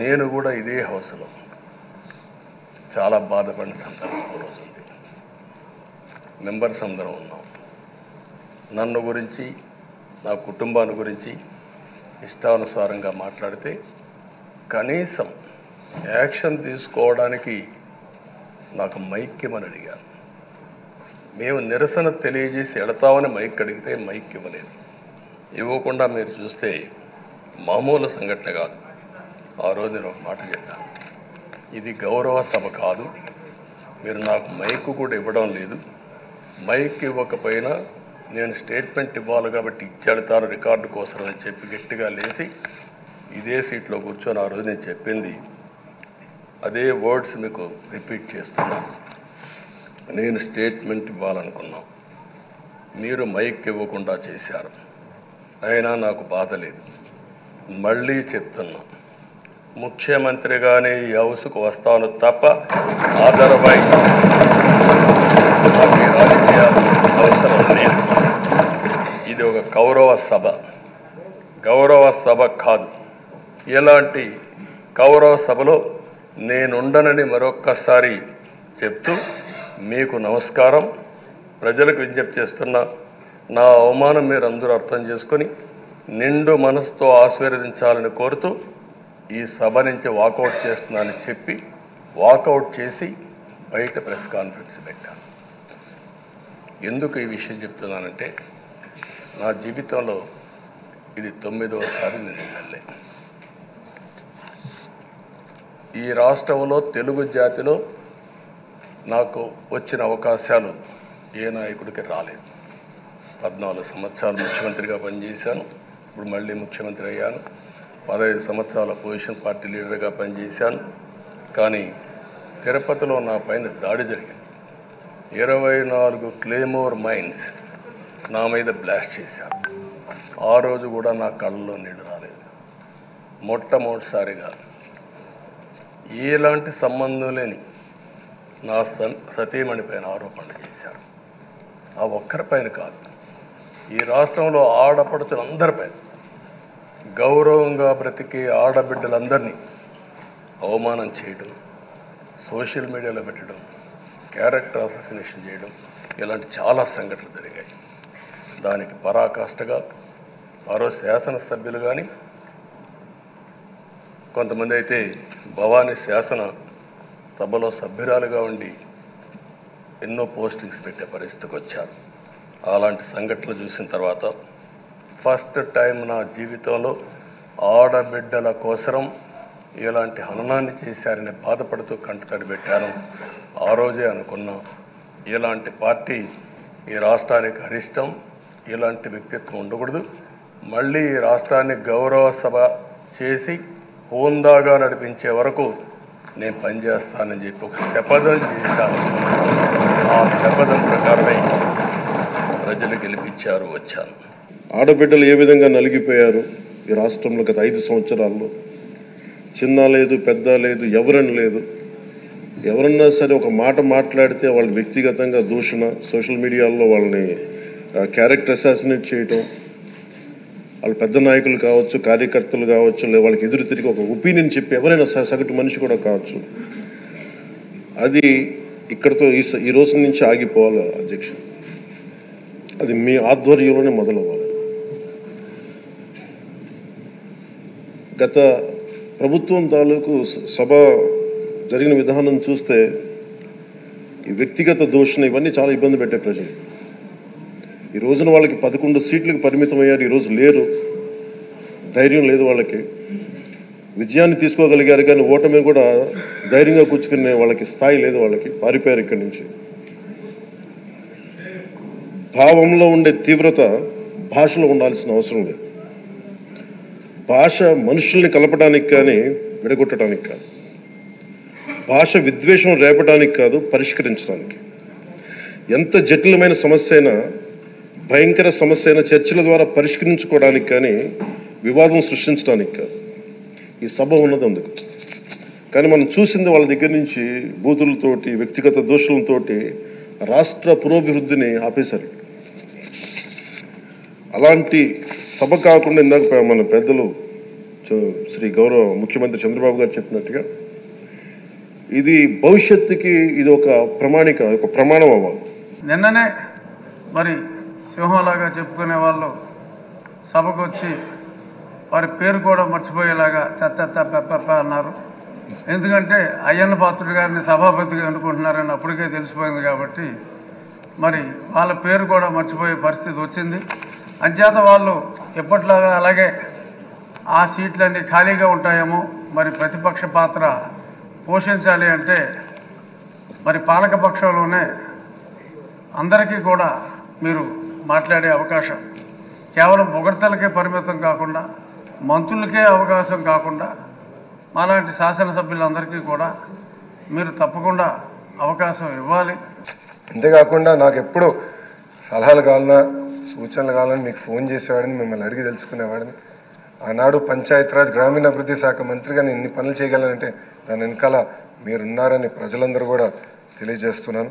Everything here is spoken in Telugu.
నేను కూడా ఇదే హౌస్లో చాలా బాధపడిన సందర్భం రోజు ఉంది. మెంబర్స్ అందరం ఉన్నాం. నన్ను గురించి నా కుటుంబాన్ని గురించి ఇష్టానుసారంగా మాట్లాడితే కనీసం యాక్షన్ తీసుకోవడానికి నాకు మైక్ ఇవ్వమని అడిగాను. మేము నిరసన తెలియజేసి ఎడతామని మైక్ అడిగితే మైక్ ఇవ్వలేదు. ఇవ్వకుండా మీరు చూస్తే మామూలు సంఘటన కాదు. ఆ రోజు నేను ఒక మాట చెప్పాను, ఇది గౌరవ సభ కాదు, మీరు నాకు మైక్ కూడా ఇవ్వడం లేదు, మైక్ ఇవ్వకపోయినా నేను స్టేట్మెంట్ ఇవ్వాలి కాబట్టి ఇచ్చేడతాను రికార్డు కోసం అని చెప్పి గట్టిగా లేచి ఇదే సీట్లో కూర్చొని ఆ రోజు నేను చెప్పింది అదే వర్డ్స్ మీకు రిపీట్ చేస్తున్నాను. నేను స్టేట్మెంట్ ఇవ్వాలనుకున్నాను, మీరు మైక్ ఇవ్వకుండా చేశారు. అయినా నాకు బాధ లేదు. మళ్ళీ చెప్తున్నా, ముఖ్యమంత్రిగానే ఈ హౌస్కు వస్తాను తప్ప అదర్వైజ్ నాకు రాజకీయాలు అవసరం లేదు. ఇది ఒక గౌరవ సభ కాదు. ఇలాంటి గౌరవ సభలో నేనుండనని మరొక్కసారి చెప్తూ మీకు నమస్కారం. ప్రజలకు విజ్ఞప్తి చేస్తున్నా, నా అవమానం మీరు అందరూ అర్థం చేసుకొని నిండు మనసుతో ఆశీర్వదించాలని కోరుతూ ఈ సభ నుంచి వాకౌట్ చేస్తున్నానని చెప్పి వాకౌట్ చేసి బయట ప్రెస్ కాన్ఫరెన్స్ పెట్టాను. ఎందుకు ఈ విషయం చెప్తున్నానంటే, నా జీవితంలో ఇది 9వసారి నేను ఎమ్మెల్యే. ఈ రాష్ట్రంలో తెలుగు జాతిలో నాకు వచ్చిన అవకాశాలు ఏ నాయకుడికి రాలేదు. 14 సంవత్సరాలు ముఖ్యమంత్రిగా పనిచేశాను. ఇప్పుడు మళ్ళీ ముఖ్యమంత్రి అయ్యాను. 15 సంవత్సరాల పొజిషన్ పార్టీ లీడర్గా పనిచేశాను. కానీ తిరుపతిలో నా పైన దాడి జరిగింది. 24 క్లేమోర్ మైన్స్ నా మీద బ్లాస్ట్ చేశారు. ఆ రోజు కూడా నా కళ్ళలో నీళ్ళు రాలేదు. మొట్టమొదటిసారిగా ఎలాంటి సంబంధం లేని నా సతీమణి పైన ఆరోపణలు చేశారు. ఆ ఒక్కరిపైన కాదు, ఈ రాష్ట్రంలో ఆడపడుచులందరిపైన, గౌరవంగా బ్రతికే ఆడబిడ్డలందరినీ అవమానం చేయడం, సోషల్ మీడియాలో పెట్టడం, క్యారెక్టర్ అసాసినేషన్ చేయడం, ఇలాంటి చాలా సంఘటనలు జరిగాయి. దానికి పరాకాష్ఠగా ఆ రోజు శాసనసభ్యులు కానీ, కొంతమంది అయితే భవానీ శాసన సభలో సభ్యురాలుగా ఉండి ఎన్నో పోస్టింగ్స్ పెట్టే పరిస్థితికి వచ్చారు. అలాంటి సంఘటనలు చూసిన తర్వాత ఫస్ట్ టైం నా జీవితంలో ఆడబిడ్డల కోసరం ఇలాంటి హననాన్ని చేశారని బాధపడుతూ కంటతడి పెట్టాను. ఆ రోజే అనుకున్నా, ఇలాంటి పార్టీ ఈ రాష్ట్రానికి అరిష్టం, ఇలాంటి వ్యక్తిత్వం ఉండకూడదు. మళ్ళీ ఈ రాష్ట్రాన్ని గౌరవ సభ చేసి హోందాగా నడిపించే వరకు నేను పనిచేస్తానని చెప్పి ఒక శపథం చేశాను. ఆ శపథం ప్రకారమే ప్రజలు గెలిపించారు, వచ్చాను. ఆడబిడ్డలు ఏ విధంగా నలిగిపోయారు ఈ రాష్ట్రంలో గత 5 సంవత్సరాల్లో. చిన్న లేదు, పెద్ద లేదు, ఎవరని లేదు. ఎవరన్నా సరే ఒక మాట మాట్లాడితే వాళ్ళు వ్యక్తిగతంగా దూషణ, సోషల్ మీడియాలో వాళ్ళని క్యారెక్టర్ అసాసినేట్ చేయటం, వాళ్ళు పెద్ద నాయకులు కావచ్చు, కార్యకర్తలు కావచ్చు, లేదా వాళ్ళకి ఎదురు తిరిగి ఒక ఒపీనియన్ చెప్పి ఎవరైనా సగటు మనిషి కూడా కావచ్చు. అది ఇక్కడితో ఈ రోజు నుంచి ఆగిపోవాలి అధ్యక్ష. అది మీ ఆధ్వర్యంలోనే మొదలవ్వాలి. గత ప్రభుత్వం తాలూకు సభ జరిగిన విధానం చూస్తే ఈ వ్యక్తిగత దూషణ ఇవన్నీ చాలా ఇబ్బంది పెట్టే ప్రజలు. ఈ రోజున వాళ్ళకి 11 సీట్లకు పరిమితం అయ్యారు, ఈరోజు లేరు, ధైర్యం లేదు వాళ్ళకి. విజయాన్ని తీసుకోగలిగారు కానీ ఓటమి కూడా ధైర్యంగా కూర్చుకునే వాళ్ళకి స్థాయి లేదు, వాళ్ళకి పారిపోయారు ఇక్కడి నుంచి. భావంలో ఉండే తీవ్రత భాషలో ఉండాల్సిన అవసరం లేదు. భాష మనుషుల్ని కలపడానికి కానీ విడగొట్టడానికి కాదు, భాష విద్వేషం రేపడానికి కాదు, పరిష్కరించడానికి. ఎంత జటిలమైన సమస్య అయినా, భయంకర సమస్య అయినా చర్చల ద్వారా పరిష్కరించుకోవడానికి కానీ వివాదం సృష్టించడానికి కాదు. ఈ సభ ఉన్నది అందుకు. కానీ మనం చూసింది వాళ్ళ దగ్గర నుంచి బూతులతోటి, వ్యక్తిగత దోషులతోటి రాష్ట్ర పురోభివృద్ధిని ఆపేశారు. అలాంటి సభ కాకుండా ఇందాక మన పెద్దలు శ్రీ గౌరవ ముఖ్యమంత్రి చంద్రబాబు గారు చెప్పినట్టుగా ఇది భవిష్యత్తుకి ఇది ఒక ప్రమాణం అవ్వాలి. నిన్ననే మరి సింహంలాగా చెప్పుకునే వాళ్ళు సభకు వచ్చి వారి పేరు కూడా మర్చిపోయేలాగా పెప్ప అన్నారు. ఎందుకంటే అయ్యన్న పాత్రుడు గారిని సభాపతిగా ఎన్నుకుంటున్నారని అప్పటికే తెలిసిపోయింది కాబట్టి మరి వాళ్ళ పేరు కూడా మర్చిపోయే పరిస్థితి వచ్చింది. అంచేత వాళ్ళు ఎప్పట్లాగా అలాగే ఆ సీట్లన్నీ ఖాళీగా ఉంటాయేమో, మరి ప్రతిపక్ష పాత్ర పోషించాలి అంటే మరి పాలకపక్షంలోనే అందరికీ కూడా మీరు మాట్లాడే అవకాశం కేవలం పొగడ్తలకే పరిమితం కాకుండా, మంత్రులకే అవకాశం కాకుండా మాలాంటి శాసనసభ్యులందరికీ కూడా మీరు తప్పకుండా అవకాశం ఇవ్వాలి. అంతేకాకుండా నాకు ఎప్పుడు సలహాలు కావాలన్నా సూచనలు కావాలని మీకు ఫోన్ చేసేవాడిని, మిమ్మల్ని అడిగి తెలుసుకునేవాడిని. ఆనాడు పంచాయతీరాజ్ గ్రామీణాభివృద్ధి శాఖ మంత్రిగా నేను ఇన్ని పనులు చేయగలనంటే దాని వెనకాల మీరున్నారని ప్రజలందరూ కూడా తెలియజేస్తున్నాను.